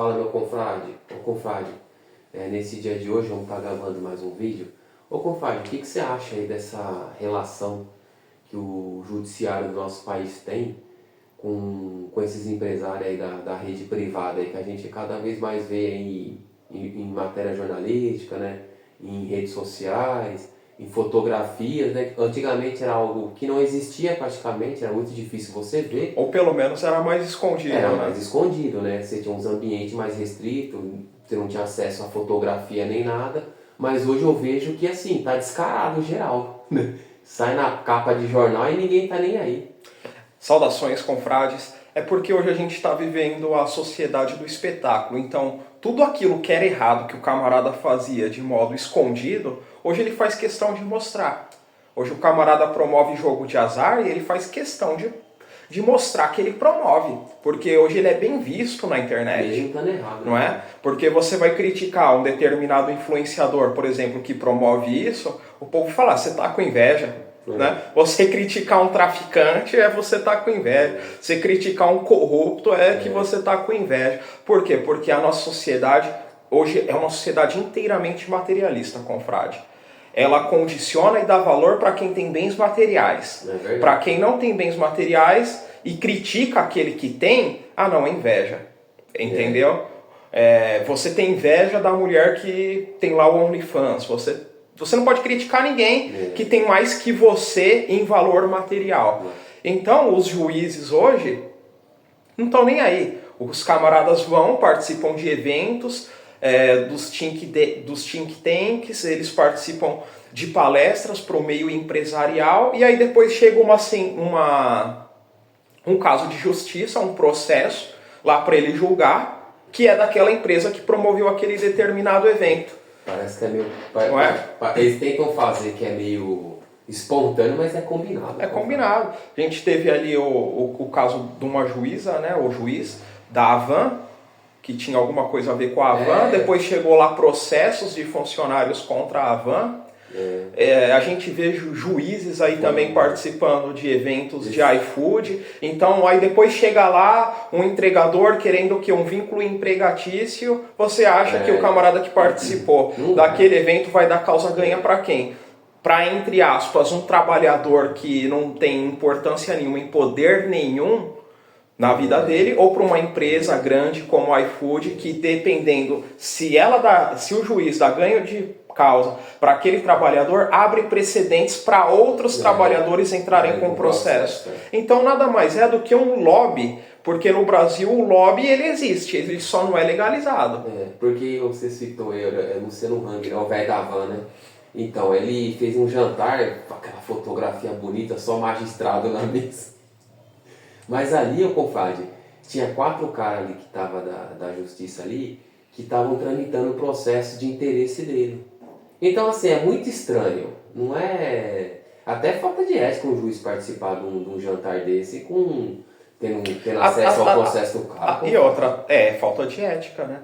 Fala, meu confrade. Ô, confrade, nesse dia de hoje vamos estar gravando mais um vídeo. Ô, confrade, o que você acha aí dessa relação que o judiciário do nosso país tem com esses empresários aí da rede privada, aí, que a gente cada vez mais vê aí em matéria jornalística, né? Em redes sociais, em fotografias, né? Antigamente era algo que não existia praticamente, era muito difícil você ver. Ou pelo menos era mais escondido, Era né? mais escondido, né? Você tinha uns ambientes mais restritos, você não tinha acesso a fotografia nem nada. Mas hoje eu vejo que assim, tá descarado geral. Sai na capa de jornal e ninguém tá nem aí. Saudações, confrades. É porque hoje a gente está vivendo a sociedade do espetáculo. Então, tudo aquilo que era errado que o camarada fazia de modo escondido, hoje ele faz questão de mostrar. Hoje o camarada promove jogo de azar e ele faz questão de mostrar que ele promove. Porque hoje ele é bem visto na internet. Mesmo estando errado, Não né? é? Porque você vai criticar um determinado influenciador, por exemplo, que promove isso, o povo fala, você tá com inveja. Né? Você criticar um traficante é você tá com inveja. Você criticar um corrupto é que você tá com inveja. Por quê? Porque a nossa sociedade hoje é uma sociedade inteiramente materialista, confrade. Ela condiciona e dá valor para quem tem bens materiais. Para quem não tem bens materiais e critica aquele que tem, não, é inveja. Entendeu? Você tem inveja da mulher que tem lá o OnlyFans. Você não pode criticar ninguém que tem mais que você em valor material. Então, os juízes hoje não estão nem aí. Os camaradas participam de eventos, dos think tanks, eles participam de palestras para o meio empresarial, e aí depois chega um caso de justiça, um processo lá para ele julgar, que é daquela empresa que promoveu aquele determinado evento. Parece que é meio... Não é? Eles tentam fazer que é meio espontâneo, mas é combinado. É combinado. A gente teve ali o caso de uma juíza, né, o juiz da Havan, que tinha alguma coisa a ver com a Havan. Depois chegou lá processos de funcionários contra a Havan. A gente vê juízes aí também participando de eventos de iFood. Então aí depois chega lá um entregador querendo que um vínculo empregatício. Você acha que o camarada que participou daquele evento vai dar causa ganha para quem? Para, entre aspas, um trabalhador que não tem importância nenhuma, em poder nenhum na vida dele, ou para uma empresa grande como a iFood, que dependendo, se o juiz dá ganho de causa para aquele trabalhador, abre precedentes para outros trabalhadores entrarem com o processo. Então nada mais é do que um lobby, porque no Brasil o lobby ele existe, ele só não é legalizado. Porque você citou Luciano Hang, o velho da Havan, né? Então, ele fez um jantar com aquela fotografia bonita, só magistrado na mesa. Mas ali, o confrade, tinha 4 caras ali que estavam da justiça ali, que estavam tramitando o processo de interesse dele. Então, assim, é muito estranho. Não é... Até falta de ética um juiz participar de um jantar desse tendo acesso ao processo do cara. E outra, falta de ética, né?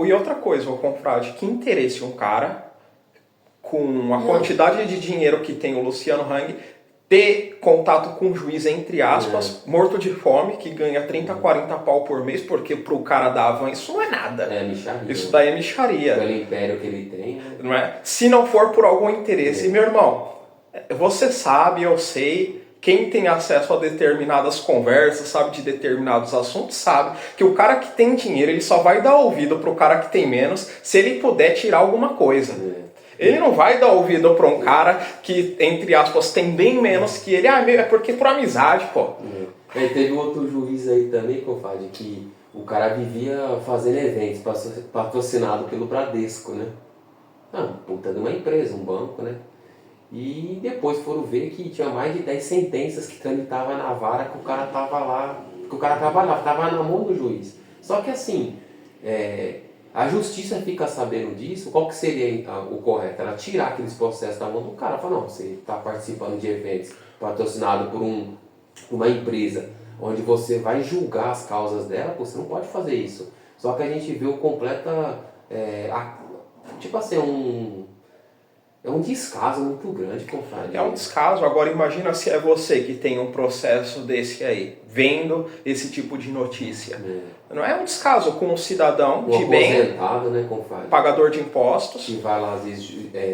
E outra coisa, o confrade, que interesse um cara com a quantidade de dinheiro que tem o Luciano Hang ter contato com um juiz, entre aspas, morto de fome, que ganha 30, 40 pau por mês, porque pro cara da Havan isso não é nada. É micharia. Isso daí é micharia. Pelo império que ele tem. Não é? Se não for por algum interesse. Meu irmão, você sabe, eu sei, quem tem acesso a determinadas conversas, sabe de determinados assuntos, sabe que o cara que tem dinheiro, ele só vai dar ouvido pro cara que tem menos, se ele puder tirar alguma coisa. Ele não vai dar ouvido para um cara que, entre aspas, tem bem menos que ele. É porque por amizade, pô. Teve outro juiz aí também, confrade, que o cara vivia fazendo eventos patrocinado pelo Bradesco, né? Puta de uma empresa, um banco, né? E depois foram ver que tinha mais de 10 sentenças que tramitavam na vara que o cara tava lá, tava na mão do juiz. Só que assim, a justiça fica sabendo disso, qual que seria o correto? Ela tirar aqueles processos da mão do cara. Falar, não, você está participando de eventos patrocinados por uma empresa, onde você vai julgar as causas dela, você não pode fazer isso. Só que a gente vê o completa, tipo assim, É um descaso muito grande, confrade. É um descaso. Agora imagina se é você que tem um processo desse aí, vendo esse tipo de notícia. Não é um descaso com um cidadão de bem, aposentado, né, confrade? pagador de impostos. Que vai lá, às vezes,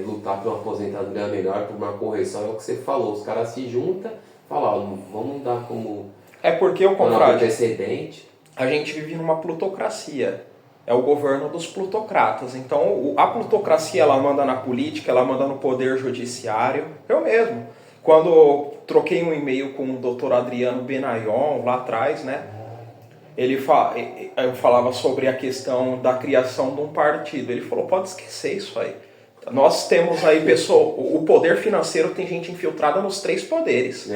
lutar por uma aposentadoria melhor, por uma correção, é o que você falou. Os caras se juntam, falam, ó, vamos dar como É porque o confrade, antecedente. a gente vive numa plutocracia. É o governo dos plutocratas. Então, a plutocracia, ela manda na política, ela manda no poder judiciário. Eu mesmo. Quando troquei um e-mail com o Dr. Adriano Benayon, lá atrás, né? Eu falava sobre a questão da criação de um partido. Ele falou, pode esquecer isso aí. Nós temos aí o poder financeiro, tem gente infiltrada nos 3 poderes.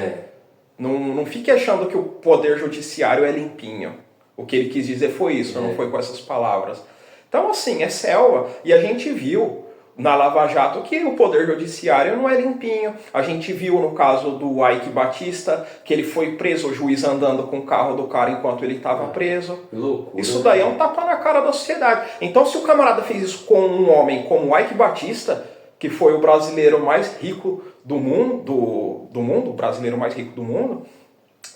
Não fique achando que o poder judiciário é limpinho. O que ele quis dizer foi isso, não foi com essas palavras. Então, assim, é selva. E a gente viu na Lava Jato que o poder judiciário não é limpinho. A gente viu no caso do Eike Batista, que ele foi preso, o juiz andando com o carro do cara enquanto ele estava preso. Loucura, isso daí é um tapa na cara da sociedade. Então, se o camarada fez isso com um homem como o Eike Batista, que foi o brasileiro mais rico do mundo, o brasileiro mais rico do mundo,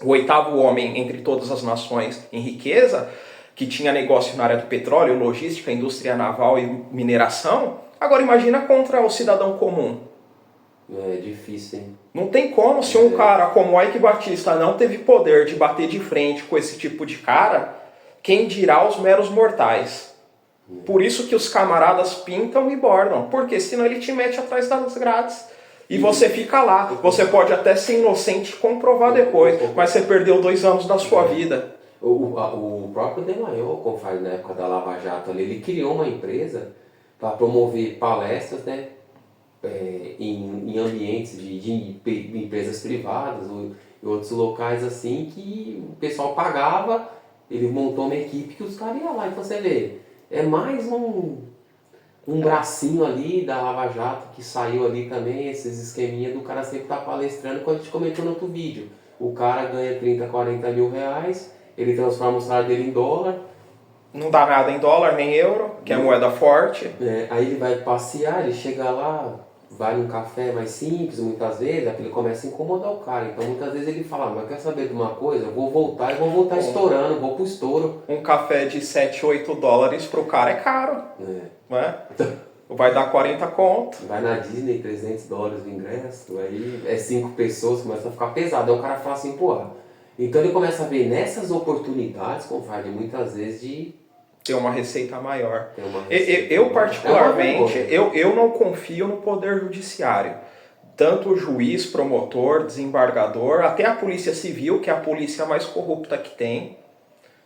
o 8º homem entre todas as nações em riqueza, que tinha negócio na área do petróleo, logística, indústria naval e mineração, agora imagina contra o cidadão comum. É difícil, hein? Não tem como, se um cara como o Eike Batista não teve poder de bater de frente com esse tipo de cara, quem dirá os meros mortais. Por isso que os camaradas pintam e bordam, porque senão ele te mete atrás das grades. E você fica lá. Você pode até ser inocente e comprovar depois, mas você perdeu 2 anos da sua vida. O próprio Benayon, confrade, na época da Lava Jato, ele criou uma empresa para promover palestras, né, em ambientes de empresas privadas ou em outros locais assim, que o pessoal pagava, ele montou uma equipe que os caras iam lá. Então você vê, é mais um bracinho ali da Lava Jato que saiu ali também, esses esqueminhas do cara sempre estar palestrando, como a gente comentou no outro vídeo. O cara ganha 30, 40 mil reais, ele transforma o salário dele em dólar. Não dá nada em dólar nem euro, que é moeda forte. Aí ele vai passear, ele chega lá, vai num café mais simples, muitas vezes, aquilo começa a incomodar o cara. Então muitas vezes ele fala, mas quer saber de uma coisa? Eu vou voltar estourando, vou pro estouro. Um café de 7, 8 dólares pro cara é caro. Né? Vai dar 40 conto. Vai na Disney, 300 dólares o ingresso, aí é 5 pessoas, começa a ficar pesado. Aí o cara fala assim, porra. Então ele começa a ver nessas oportunidades, confrade, muitas vezes de ter uma receita maior. Receita eu particularmente, eu não confio no poder judiciário. Tanto o juiz, promotor, desembargador, até a polícia civil, que é a polícia mais corrupta que tem.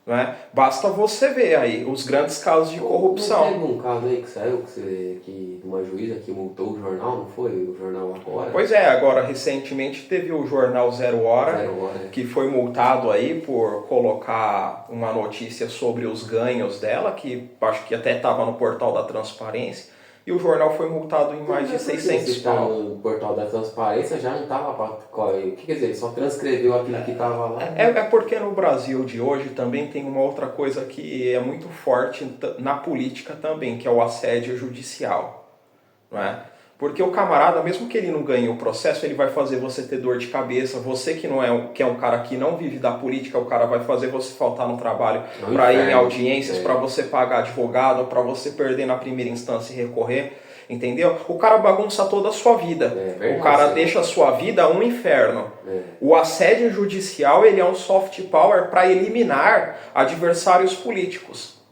Né? Basta você ver aí os grandes casos de corrupção. Não teve um caso aí que saiu que uma juíza que multou o jornal, não foi? O jornal Agora? Pois é, agora recentemente teve o jornal Zero Hora, que foi multado aí por colocar uma notícia sobre os ganhos dela, que acho que até estava no portal da Transparência. E o jornal foi multado em mais de 600 pau. No portal da Transparência já não estava para... O que quer dizer? Ele só transcreveu aquilo que estava lá? É porque no Brasil de hoje também tem uma outra coisa que é muito forte na política também, que é o assédio judicial. Não é? Porque o camarada, mesmo que ele não ganhe o processo, ele vai fazer você ter dor de cabeça. Você que é um cara que não vive da política, o cara vai fazer você faltar no trabalho para ir em audiências, para você pagar advogado, para você perder na primeira instância e recorrer. Entendeu? O cara bagunça toda a sua vida. O cara deixa a sua vida um inferno. O assédio judicial, ele é um soft power para eliminar adversários políticos.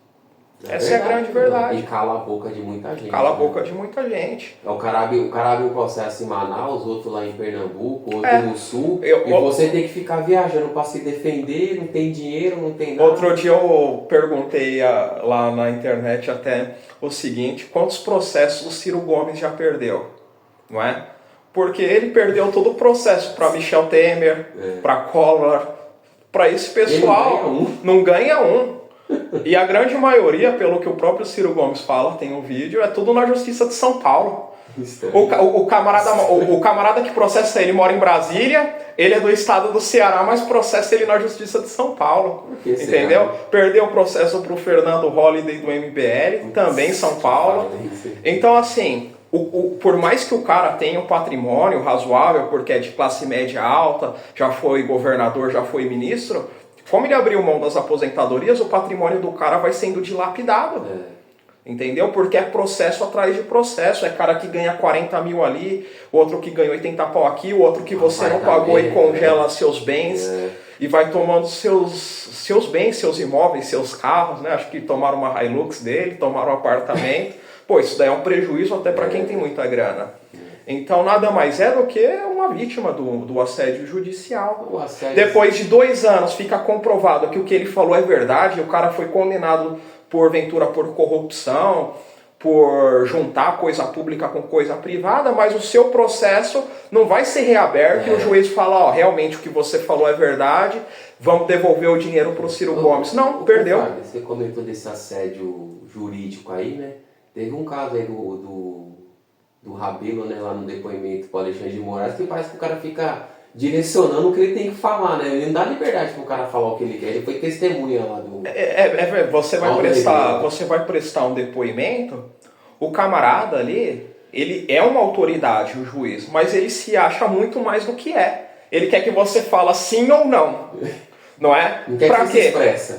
Essa é a grande verdade. E cala a boca de muita gente. Cala a boca de muita gente. O cara abre um processo em Manaus, outro lá em Pernambuco, outro no Sul. E você tem que ficar viajando para se defender, não tem dinheiro, não tem nada. Outro dia eu perguntei lá na internet até o seguinte, quantos processos o Ciro Gomes já perdeu? Não é? Porque ele perdeu todo o processo para Michel Temer, para Collor, para esse pessoal. Não ganha um. E a grande maioria, pelo que o próprio Ciro Gomes fala, tem um vídeo, é tudo na Justiça de São Paulo. O camarada que processa ele mora em Brasília, ele é do estado do Ceará, mas processa ele na Justiça de São Paulo. Entendeu? Perdeu o processo pro Fernando Holliday do MBL, também em São Paulo. Então, assim, Por mais que o cara tenha um patrimônio razoável, porque é de classe média alta, já foi governador, já foi ministro, como ele abriu mão das aposentadorias, o patrimônio do cara vai sendo dilapidado. Entendeu? Porque é processo atrás de processo. É cara que ganha 40 mil ali, outro que ganha 80 pau aqui, o outro que você não pagou e congela seus bens. E vai tomando seus bens, seus imóveis, seus carros, né? Acho que tomaram uma Hilux dele, tomaram um apartamento. Pô, isso daí é um prejuízo até para quem tem muita grana. Então nada mais é do que uma vítima do assédio judicial. Depois de 2 anos fica comprovado que o que ele falou é verdade, o cara foi condenado porventura por corrupção, por juntar coisa pública com coisa privada, mas o seu processo não vai ser reaberto e o juiz fala, ó, realmente o que você falou é verdade, vamos devolver o dinheiro para o Ciro Gomes. Não, perdeu. Você comentou desse assédio jurídico aí, né? Teve um caso aí do Rabelo, né, lá no depoimento para Alexandre de Moraes, que parece que o cara fica direcionando o que ele tem que falar, né? Ele não dá liberdade para o cara falar o que ele quer, ele foi testemunha lá do... Você vai prestar um depoimento, o camarada ali, ele é uma autoridade, o juiz, mas ele se acha muito mais do que é. Ele quer que você fale sim ou não. Não é? Pra quê?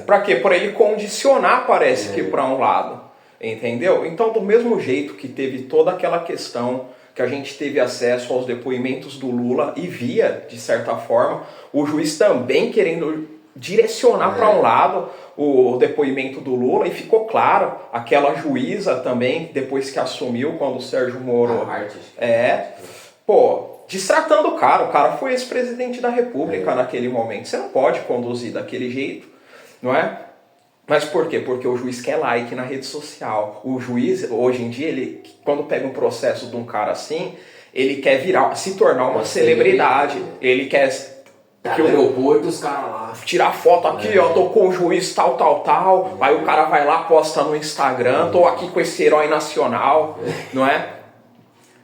Pra quê? Pra ele condicionar, parece que para um lado. Entendeu? Então, do mesmo jeito que teve toda aquela questão que a gente teve acesso aos depoimentos do Lula e via, de certa forma, o juiz também querendo direcionar para um lado o depoimento do Lula, e ficou claro, aquela juíza também, depois que assumiu, quando o Sérgio Moro... destratando o cara foi ex-presidente da República naquele momento, você não pode conduzir daquele jeito, não é? Mas por quê? Porque o juiz quer like na rede social. O juiz, hoje em dia, ele, quando pega um processo de um cara assim, ele quer se tornar uma celebridade. Ele quer... no aeroporto, os caras lá. Tirar foto aqui, ó, tô com o juiz tal. Aí o cara vai lá, posta no Instagram, tô aqui com esse herói nacional, não é?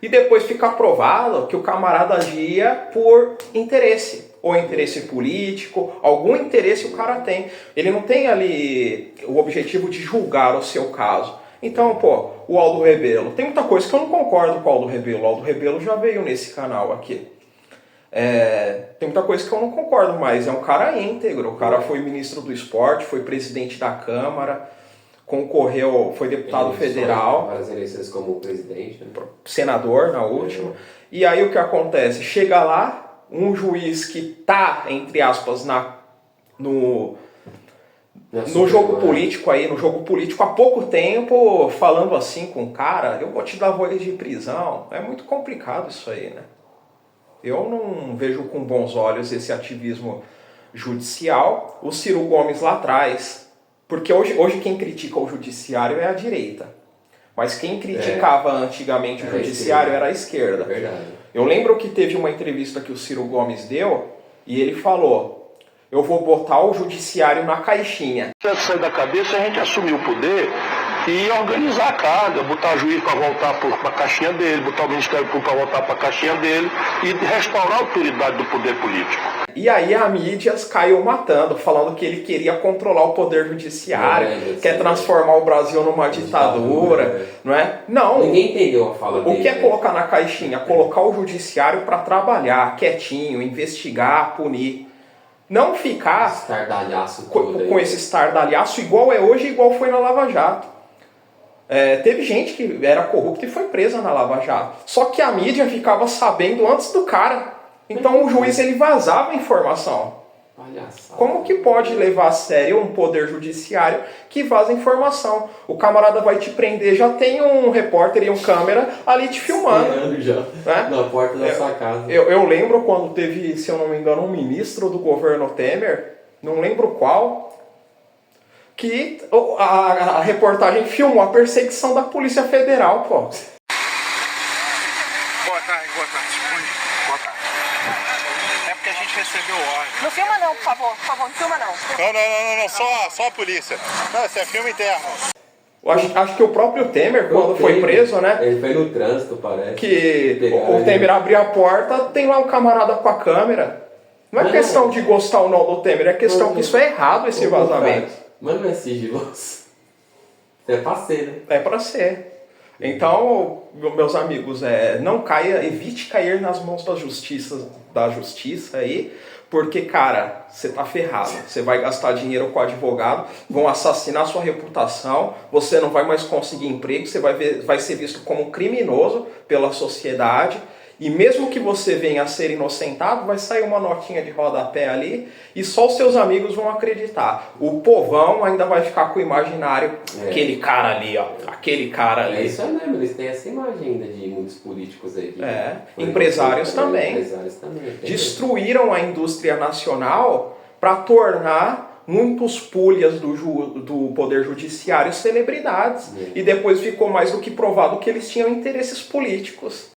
E depois fica provado que o camarada agia por interesse. Ou interesse político, algum interesse o cara tem. Ele não tem ali o objetivo de julgar o seu caso. Então, o Aldo Rebelo. Tem muita coisa que eu não concordo com o Aldo Rebelo. O Aldo Rebelo já veio nesse canal aqui. Tem muita coisa que eu não concordo, mas é um cara íntegro. O cara foi ministro do esporte, foi presidente da Câmara, concorreu, foi deputado federal. Várias eleições como presidente. Né? Senador na última. E aí o que acontece? Chega lá, um juiz que tá, entre aspas, no jogo político aí, no jogo político há pouco tempo, falando assim com o cara, eu vou te dar voz de prisão. É muito complicado isso aí, né? Eu não vejo com bons olhos esse ativismo judicial. O Ciro Gomes lá atrás, porque hoje quem critica o judiciário é a direita. Mas quem criticava antigamente o judiciário era a esquerda. É verdade. Eu lembro que teve uma entrevista que o Ciro Gomes deu e ele falou: eu vou botar o judiciário na caixinha. Se sair da cabeça, a gente assumir o poder e organizar a carga, botar o juiz para voltar para a caixinha dele, botar o Ministério Público para voltar para a caixinha dele e restaurar a autoridade do poder político. E aí a mídia caiu matando, falando que ele queria controlar o poder judiciário, quer transformar o Brasil numa ditadura, não é? Não. Ninguém entendeu a fala dele. O que é colocar na caixinha? Colocar o judiciário para trabalhar, quietinho, investigar, punir. Não ficar estardalhaço com esse estardalhaço igual é hoje, igual foi na Lava Jato. Teve gente que era corrupta e foi presa na Lava Jato. Só que a mídia ficava sabendo antes do cara. Então o juiz ele vazava a informação. Como que pode levar a sério um poder judiciário que vaza informação? O camarada vai te prender, já tem um repórter e um câmera ali te filmando. Já, né? Na porta da sua casa. Eu lembro quando teve, se eu não me engano, um ministro do governo Temer, não lembro qual, que a reportagem filmou a perseguição da Polícia Federal, pô. Boa tarde. Boa tarde. É porque a gente recebeu ordem. Não filma não, por favor, não filma não. Não, só a polícia. Não, isso é filme interno. Acho que o próprio Temer, quando foi preso, né? Ele foi no trânsito, parece. Que o Temer abriu a porta, tem lá um camarada com a câmera. Não é questão de gostar ou não do Temer, é questão que isso é errado, esse vazamento. Mas não é sigiloso. É pra ser, né? É pra ser. Então, meus amigos, não caia, evite cair nas mãos da justiça aí, porque, cara, você tá ferrado. Você vai gastar dinheiro com advogado, vão assassinar sua reputação, você não vai mais conseguir emprego, você vai ser visto como criminoso pela sociedade. E mesmo que você venha a ser inocentado, vai sair uma notinha de rodapé ali e só os seus amigos vão acreditar. O povão ainda vai ficar com o imaginário, aquele cara ali, ó, aquele cara ali. É isso aí mesmo, eles têm essa imagem ainda de muitos políticos aí. Empresários também. Destruíram a indústria nacional para tornar muitos pulhas do Poder Judiciário celebridades. E depois ficou mais do que provado que eles tinham interesses políticos.